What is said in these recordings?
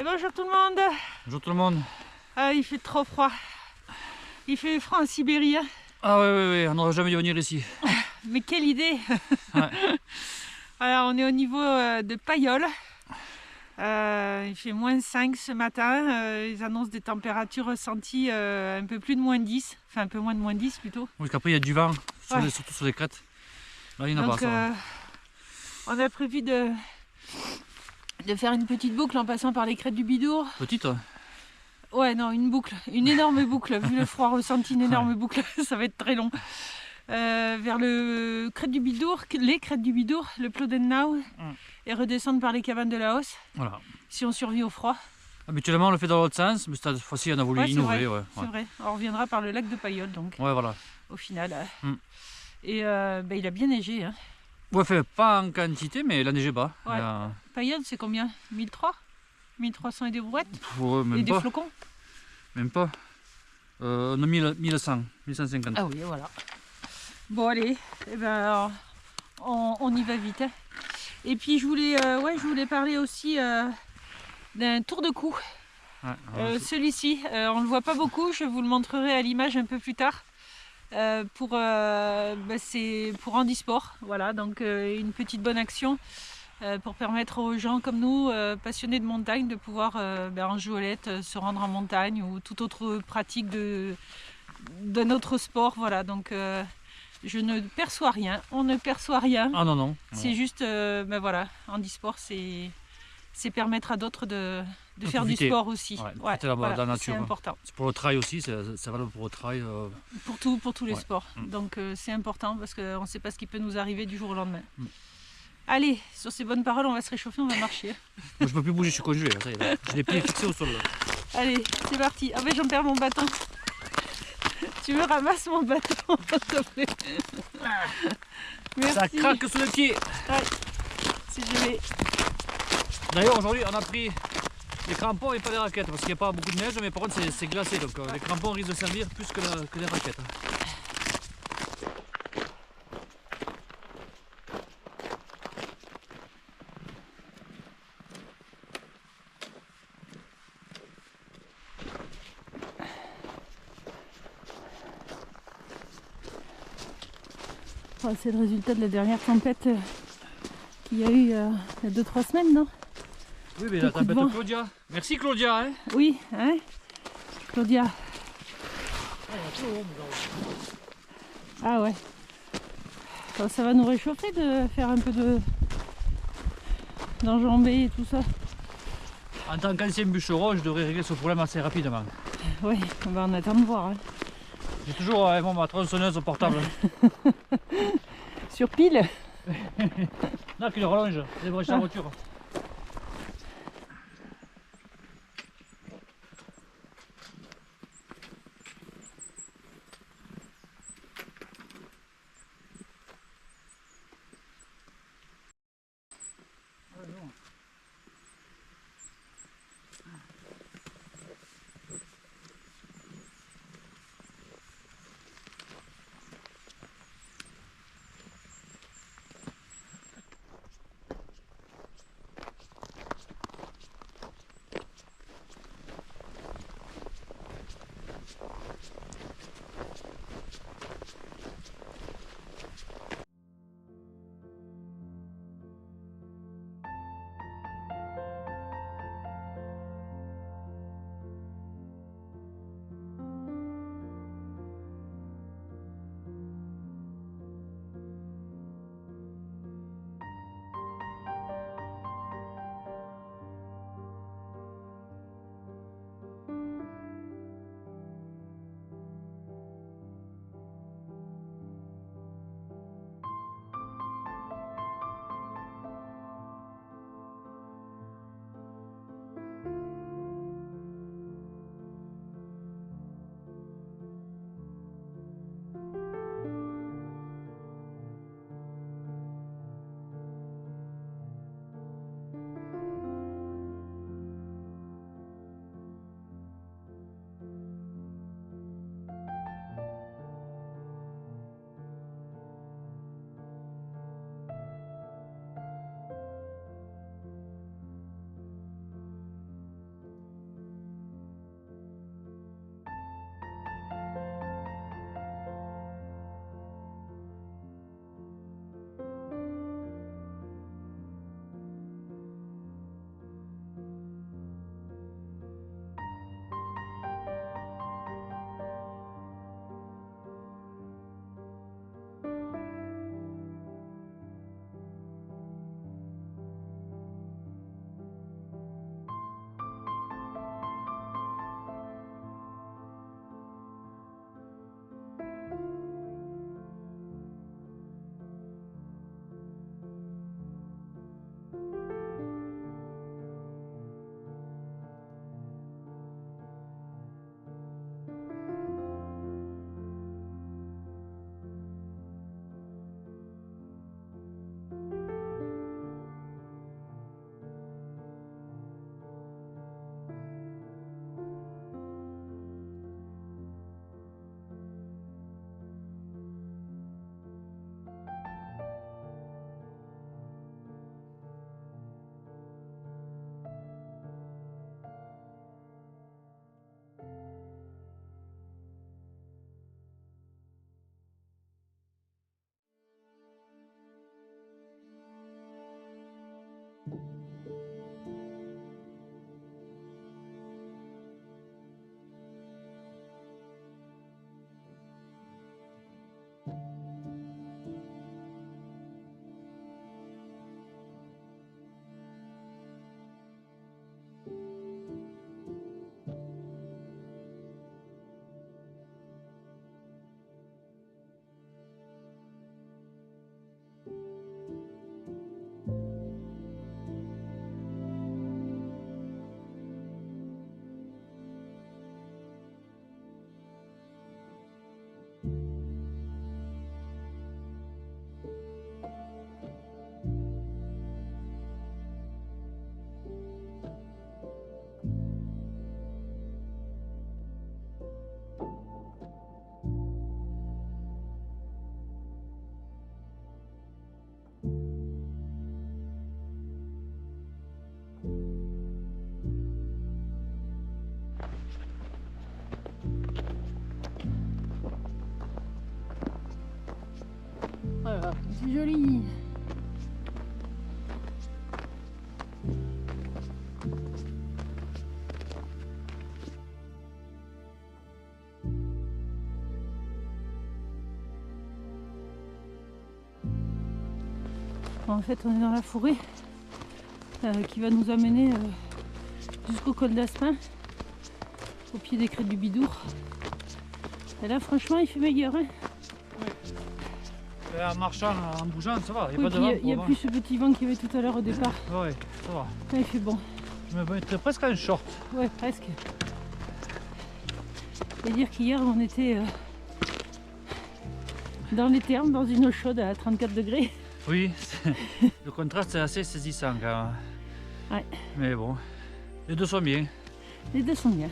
bonjour tout le monde. Bonjour tout le monde. Ah, il fait trop froid. Il fait froid en Sibérie. Hein. Ah ouais, on n'aurait jamais dû venir ici. Mais quelle idée. Ouais. Alors on est au niveau de Payolle. Il fait -5 ce matin. Ils annoncent des températures ressenties un peu plus de -10. Enfin un peu moins de -10 plutôt. Oui, qu'après il y a du vent, Ouais. surtout sur les crêtes. Là il n'y en a Donc pas ça. on a prévu de faire une petite boucle en passant par les crêtes du Bidour. Petite? Ouais, non, une boucle, une énorme boucle. Vu le froid ressenti, une énorme boucle, ça va être très long. Vers le crête du Bidour, les crêtes du Bidour, le Plodenau, et redescendre par les cabanes de la Hausse, Voilà. si on survit au froid. Habituellement on le fait dans l'autre sens, mais cette fois-ci on a voulu innover. C'est vrai, on reviendra par le lac de Payolle, donc, Ouais, voilà. au final. Et il a bien neigé. Hein. Ouais, fait pas en quantité, mais il a neigé bas. Ouais. Payolle, c'est combien? 1300? 1300 et des brouettes? Ouais, même et pas. des flocons? Même pas. On a 1100, 1150. Ah oui, voilà. Bon, allez, eh ben, on y va vite. Hein. Et puis, je voulais parler aussi d'un tour de cou. Ouais, Celui-ci, on ne le voit pas beaucoup, je vous le montrerai à l'image un peu plus tard. C'est pour handisport, voilà, donc une petite bonne action pour permettre aux gens comme nous, passionnés de montagne, de pouvoir en jouelette se rendre en montagne ou toute autre pratique d'un autre sport, voilà, donc je ne perçois rien, on ne perçoit rien. Ah non. C'est juste, voilà, handisport, c'est permettre à d'autres de faire profiter. du sport aussi. Ouais, voilà, la nature. C'est important. C'est pour le trail aussi, ça va pour le trail. Pour tous les sports. Donc c'est important parce qu'on ne sait pas ce qui peut nous arriver du jour au lendemain. Allez, sur ces bonnes paroles, on va se réchauffer, on va marcher. Moi, je peux plus bouger, je suis congelé. J'ai les pieds fixés au sol. Là. Allez, c'est parti. Ah ben j'en perds mon bâton. Tu me ramasses mon bâton, s'il te plaît. Merci. Ça craque sous les pieds. Ouais, si je vais. D'ailleurs, aujourd'hui, on a pris les crampons et pas les raquettes parce qu'il n'y a pas beaucoup de neige, mais par contre, c'est glacé. Donc, les crampons risquent de servir plus que les raquettes. C'est le résultat de la dernière tempête qu'il y a eu il y a 2-3 semaines, non? Oui, mais la tempête de Claudia. Merci Claudia. Hein, oui, hein, Claudia. Ah ouais. Bon, ça va nous réchauffer de faire un peu d'enjambée et tout ça. En tant qu'ancien bûcheron, je devrais régler ce problème assez rapidement. Oui, on va en attendre voir. Hein. J'ai toujours ma tronçonneuse portable. Sur pile. Non, qu'il rallonge, les brèches en voiture. Voilà, c'est joli. En fait, on est dans la forêt qui va nous amener jusqu'au col d'Aspin, au pied des crêtes du Bidour. Et là, franchement, il fait meilleur. Hein. En marchant, en bougeant, ça va, il Oui, n'y a pas de vent. il n'y a plus ce petit vent qu'il y avait tout à l'heure au départ. Ouais, ça va. Là, il fait bon. Je me mettrais presque en short. Ouais, presque. Et dire qu'hier, on était dans les thermes, dans une eau chaude à 34 degrés. Oui, le contraste est assez saisissant quand même. Ouais. Mais bon, les deux sont bien. Les deux sont bien.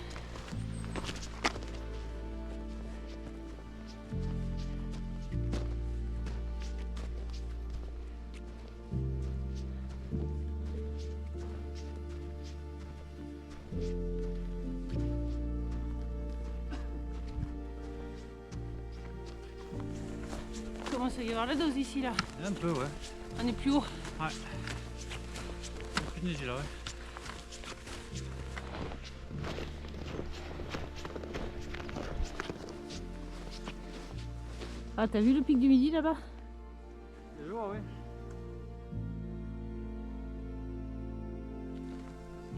Il commence à y avoir la dose ici là. Un peu, ouais. On est plus haut. Ouais. Il y a plus de neige là, ouais. Ah, t'as vu le pic du Midi là-bas? C'est lourd, ouais.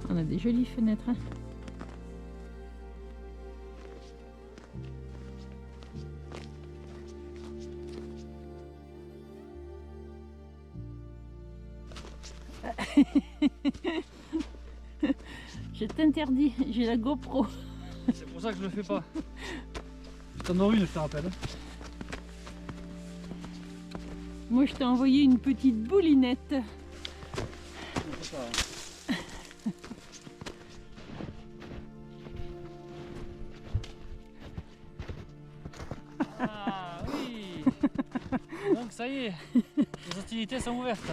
On a des jolies fenêtres. Hein. Je t'interdis, j'ai la GoPro. C'est pour ça que je le fais pas. Je t'en aurai une, je te rappelle. Moi, je t'ai envoyé une petite boulinette. Ah oui. Donc ça y est, les hostilités sont ouvertes.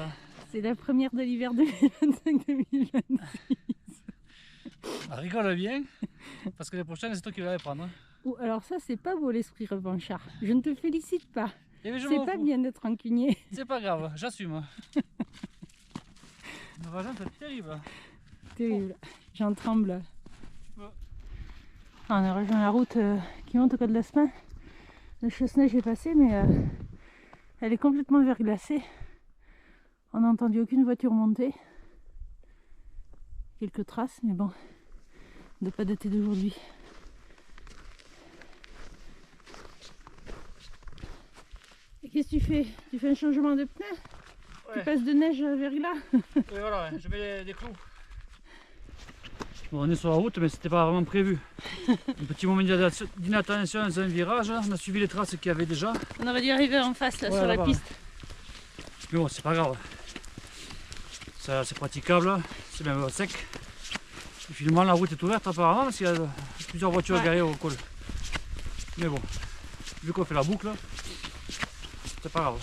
C'est la première de l'hiver 2025-2026. Rigole bien, parce que les prochaines, c'est toi qui vas les prendre. Oh, alors ça, c'est pas beau l'esprit revanchard. Je ne te félicite pas. Et je C'est m'en pas fous. bien d'être rancunier. C'est pas grave, j'assume. Une vagin, c'est terrible. Terrible. J'en tremble. Ouais. Ah, on a rejoint la route qui monte au col d'Aspin. Le chasse-neige est passé, mais elle est complètement verglacée. On n'a entendu aucune voiture monter. Quelques traces, mais bon, de pas dater d'aujourd'hui. Et qu'est-ce que tu fais? Tu fais un changement de pneu? Ouais. Tu passes de neige à verglas? Oui, voilà, je mets des clous. Bon, on est sur la route, mais c'était pas vraiment prévu. Un petit moment d'inattention dans un virage, on a suivi les traces qu'il y avait déjà. On aurait dû arriver en face là, Ouais, sur la là-bas. piste. Mais bon, c'est pas grave. Ça, c'est praticable, c'est même sec. Et finalement, la route est ouverte apparemment parce qu'il y a plusieurs voitures Ouais. garées au col. Mais bon, vu qu'on fait la boucle, c'est pas grave.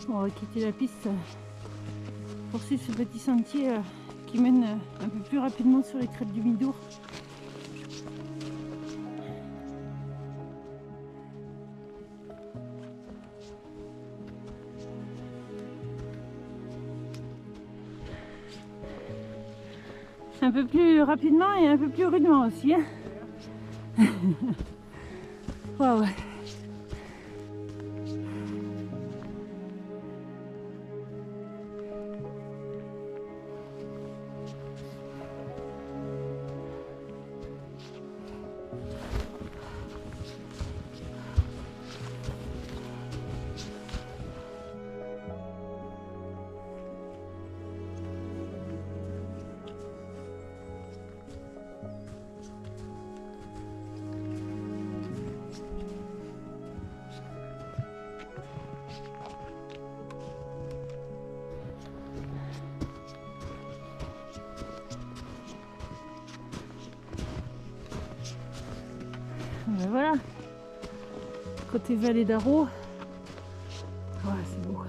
On va quitter la piste pour suivre ce petit sentier qui mène un peu plus rapidement sur les crêtes du Midour. Un peu plus rapidement et un peu plus rudement aussi. Hein. Waouh. Ben voilà, côté vallée d'Arro, ouais, c'est beau.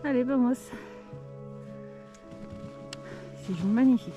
Allez, vamos. C'est magnifique.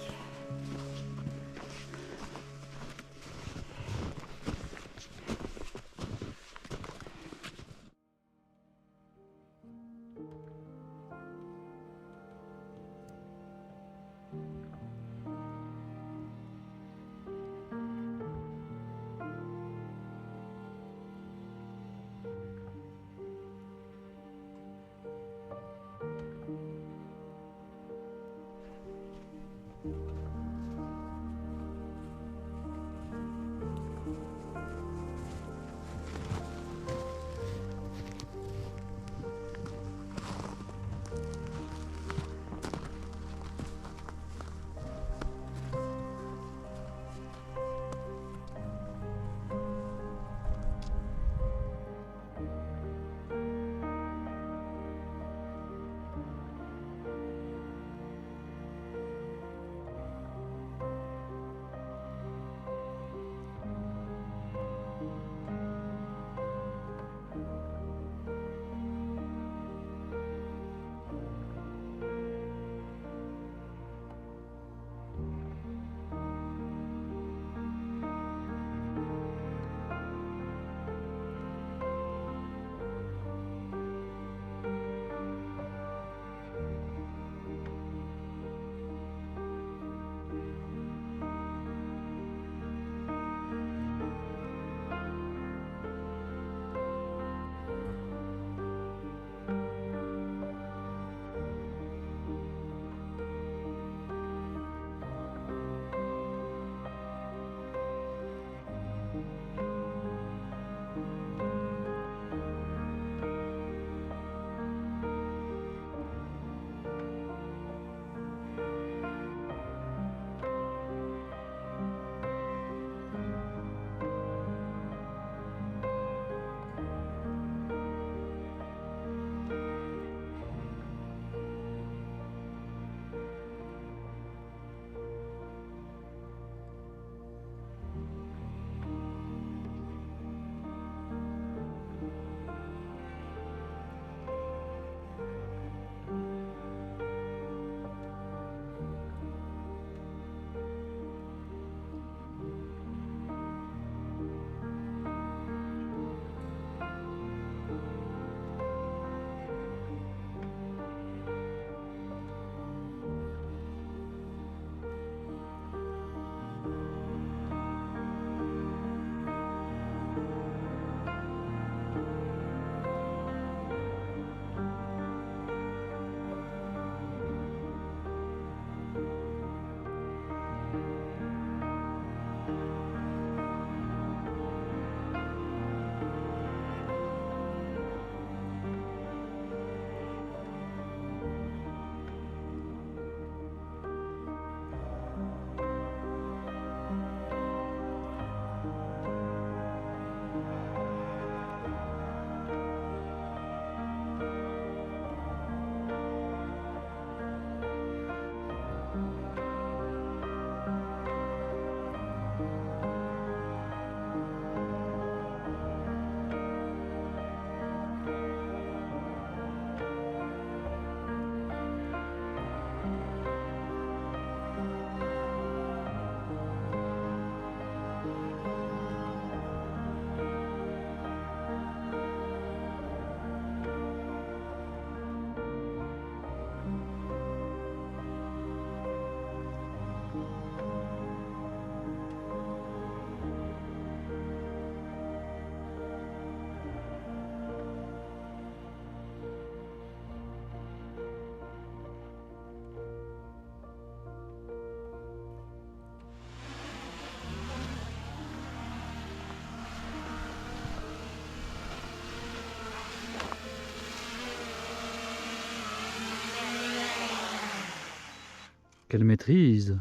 Quelle maîtrise.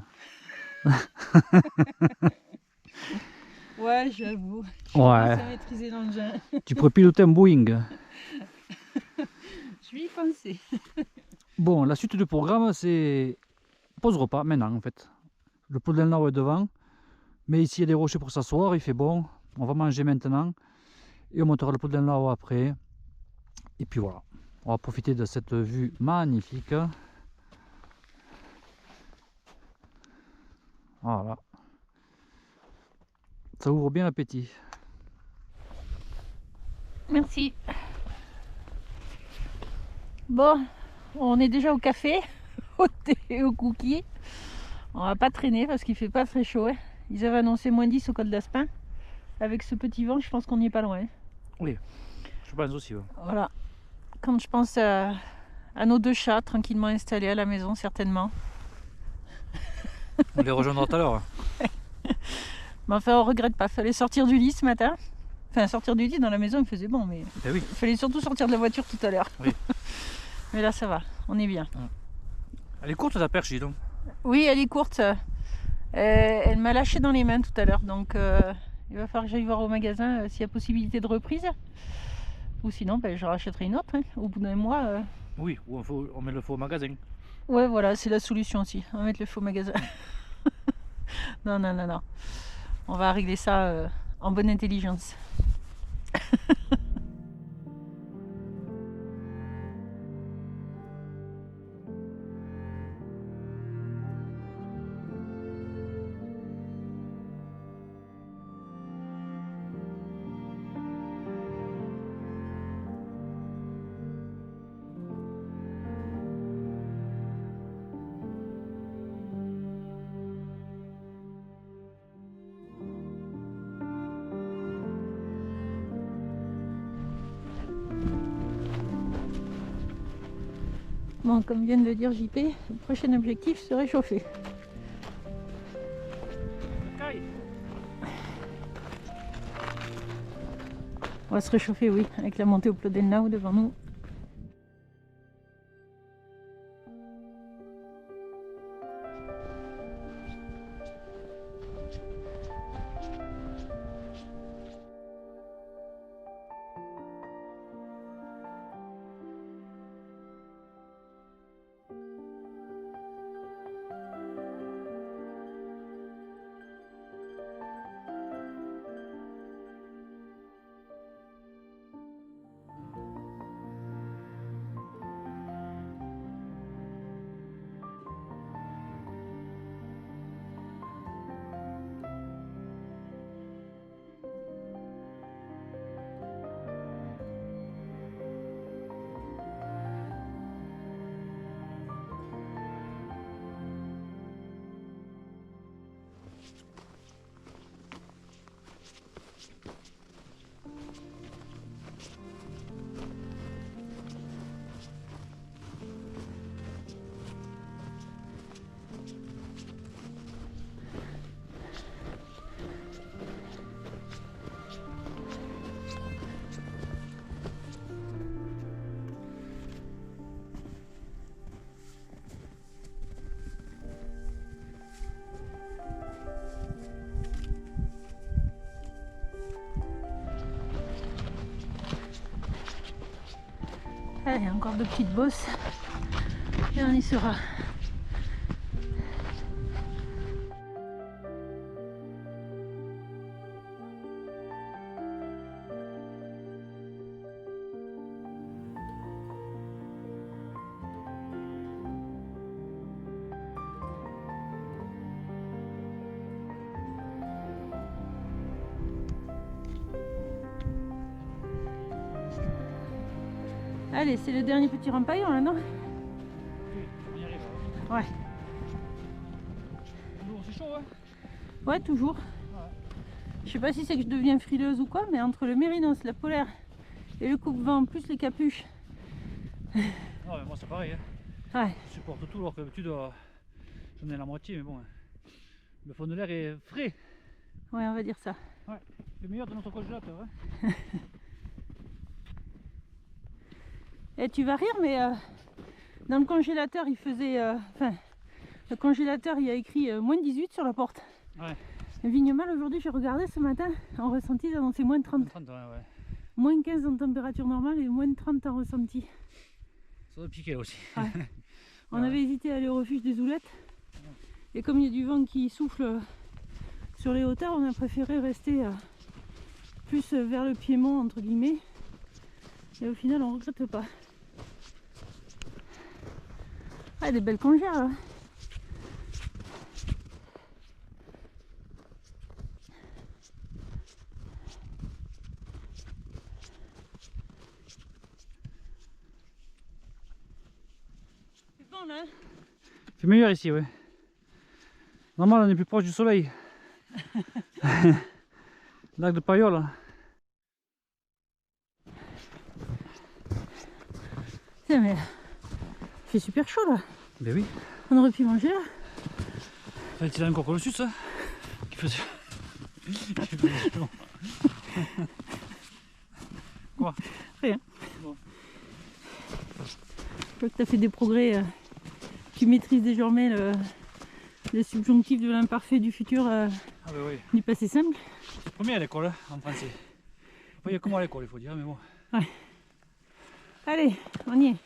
Ouais, j'avoue. Je Ouais. commence à maîtriser l'engin. Tu pourrais piloter un Boeing. Je vais y penser. Bon, la suite du programme, c'est pause repas maintenant en fait. Le pot de Lenlau est devant, mais ici il y a des rochers pour s'asseoir, il fait bon. On va manger maintenant et on montera le pot de Lenlau après. Et puis voilà, on va profiter de cette vue magnifique. Voilà. Ça ouvre bien l'appétit. Merci. Bon, on est déjà au café, au thé et au cookie. On va pas traîner parce qu'il fait pas très chaud. Hein. Ils avaient annoncé -10 au col d'Aspin. Avec ce petit vent, je pense qu'on n'y est pas loin. Oui, je pense aussi. Ouais. Voilà. Quand je pense à nos 2 chats tranquillement installés à la maison, certainement. On les rejoindra tout à l'heure. Mais enfin, on regrette pas. Fallait sortir du lit ce matin. Enfin, sortir du lit dans la maison, il faisait bon, mais Eh oui. il fallait surtout sortir de la voiture tout à l'heure. Oui. Mais là, ça va. On est bien. Elle est courte ta perche, dis donc. Oui, elle est courte. Elle m'a lâché dans les mains tout à l'heure, donc il va falloir que j'aille voir au magasin s'il y a possibilité de reprise. Ou sinon, ben, je rachèterai une autre. Hein. Au bout d'un mois. Oui, ou on met le faux au magasin. Ouais, voilà, c'est la solution aussi. On va mettre le faux magasin. Non, non, non, non. On va régler ça en bonne intelligence. Bon, comme vient de le dire JP, le prochain objectif, se réchauffer. On va se réchauffer, oui, avec la montée au Plot del Nau devant nous. Allez, encore 2 petites bosses et on y sera. Allez, c'est le dernier petit rempaillon là, non? Oui, on y arrive. Ouais. C'est chaud, hein? Ouais, toujours. Ouais. Je sais pas si c'est que je deviens frileuse ou quoi, mais entre le mérinos, la polaire et le coupe-vent, plus les capuches. Non, mais moi c'est pareil. Hein. Ouais. Je supporte tout, alors que d'habitude j'en ai la moitié, mais bon. Hein. Le fond de l'air est frais. Ouais, on va dire ça. Ouais, c'est meilleur de notre congélateur. Hein. Et tu vas rire, mais dans le congélateur, il faisait... Enfin, Le congélateur il y a écrit moins 18 sur la porte. Ouais. Le Vignemal aujourd'hui j'ai regardé ce matin, en ressenti ils annonçaient moins 30. 30, ouais, ouais. Moins 15 en température normale et moins 30 en ressenti. Ça doit piquer aussi. Ouais. On Ouais. avait hésité à aller au refuge des Oulettes. Et comme il y a du vent qui souffle sur les hauteurs, on a préféré rester plus vers le Piémont entre guillemets. Et au final on regrette pas. Ah, des belles congères là. C'est bon là. C'est meilleur ici, ouais. Normal, on est plus proche du soleil. Lac de Payolle. Tiens, mais il fait super chaud là. Ben oui. On aurait pu manger là. Enfin, il a encore que le sud, ça. Qui faisait... qui faisait chaud. Quoi? Rien. Bon. Je crois que tu as fait des progrès. Tu maîtrises désormais le subjonctif de l'imparfait du futur Ah ben oui. du passé simple. Premier à l'école, hein, en français. Après, il y a comment à l'école, il faut dire, mais bon. Ouais. Allez, on y est.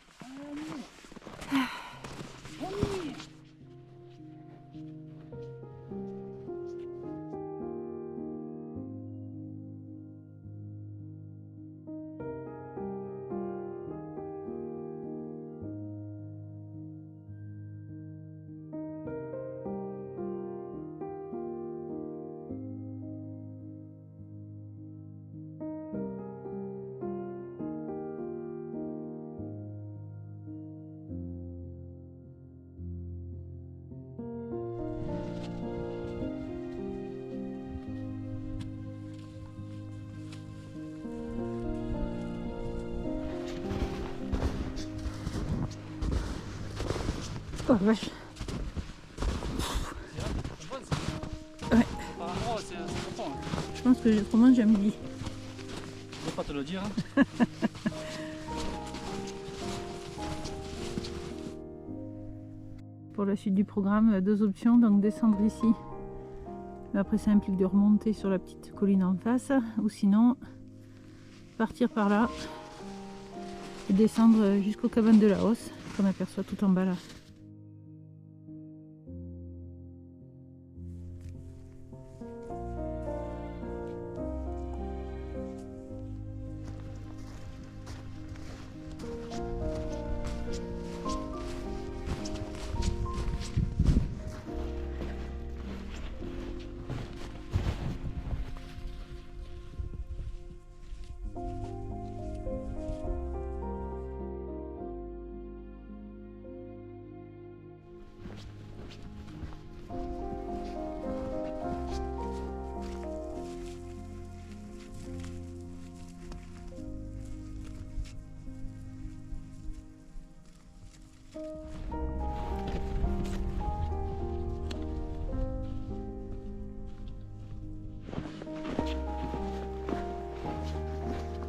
Oh vache. Ouais. Ah, oh, c'est profond. Je pense que je mange à midi. Je ne vais pas te le dire. Hein. Pour la suite du programme, deux options, donc descendre ici. Mais après ça implique de remonter sur la petite colline en face, ou sinon partir par là et descendre jusqu'aux cabanes de la Hausse, qu'on aperçoit tout en bas là.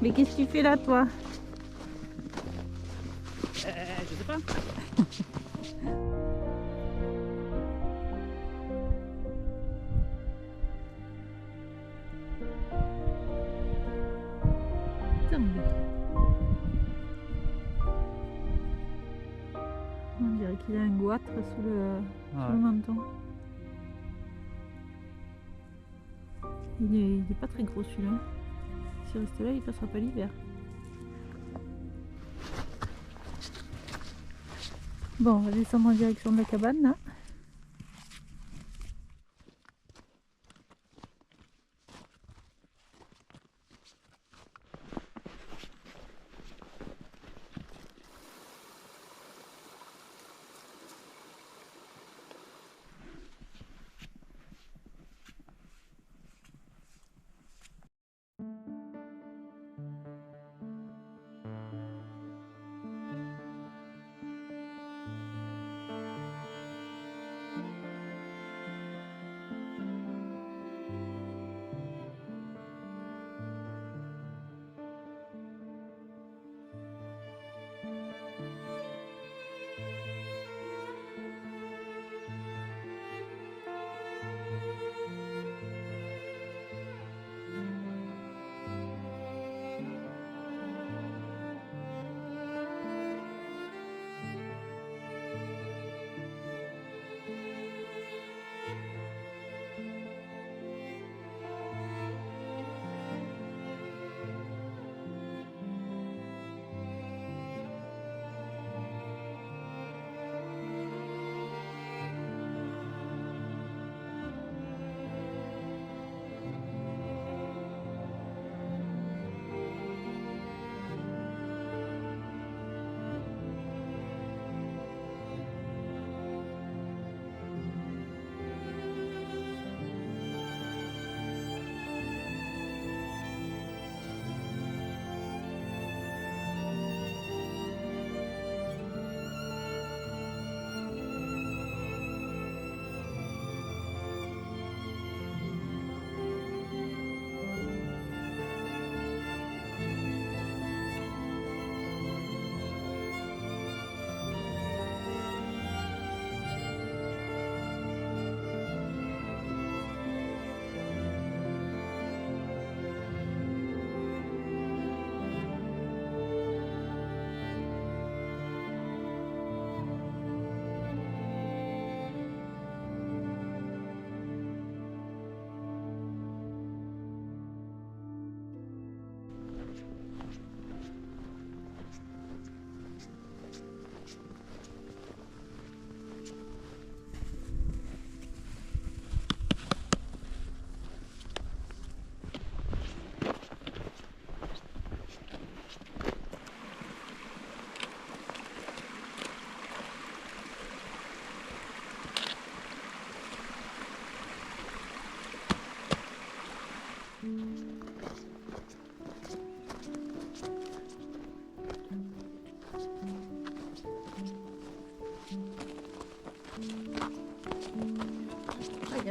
Mais qu'est-ce que tu fais là, toi? Je sais pas. On dirait qu'il a un goitre sous le Ouais. menton. Il est pas très gros celui-là. S'il reste là, il passera pas l'hiver. Bon, on va descendre en direction de la cabane là.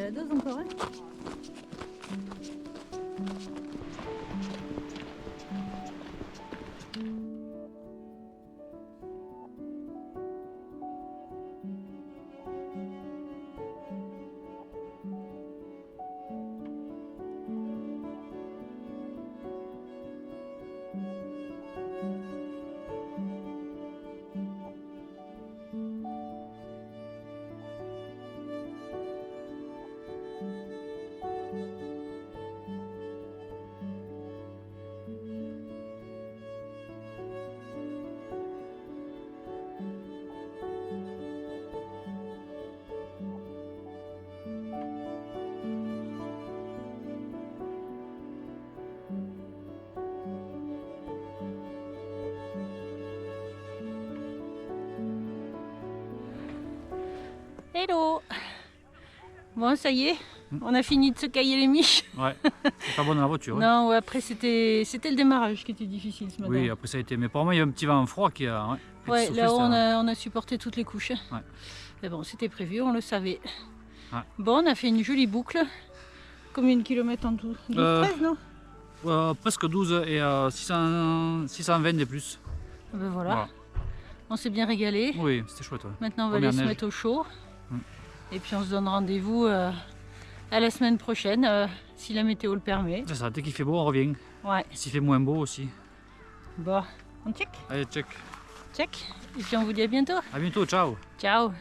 la dose encore, hein. Hello! Bon, ça y est, on a fini de se cailler les miches. Ouais, c'est pas bon dans la voiture. Hein. Non, ouais, après c'était le démarrage qui était difficile ce matin. Oui, après ça a été. Mais pour moi, il y a un petit vent froid qui a. Ouais, là on a supporté toutes les couches. Ouais. Mais bon, c'était prévu, on le savait. Ouais. Bon, on a fait une jolie boucle. Combien de kilomètres en tout? 12-13, non? Presque 12 et 620 des plus. Ben voilà. On s'est bien régalé. Oui, c'était chouette. Ouais. Maintenant, on va aller se mettre au chaud. Et puis on se donne rendez-vous à la semaine prochaine, si la météo le permet. C'est ça, dès qu'il fait beau, on revient. Ouais. S'il fait moins beau aussi. Bon, on check? Allez, check. Check. Et puis on vous dit à bientôt. À bientôt, ciao. Ciao.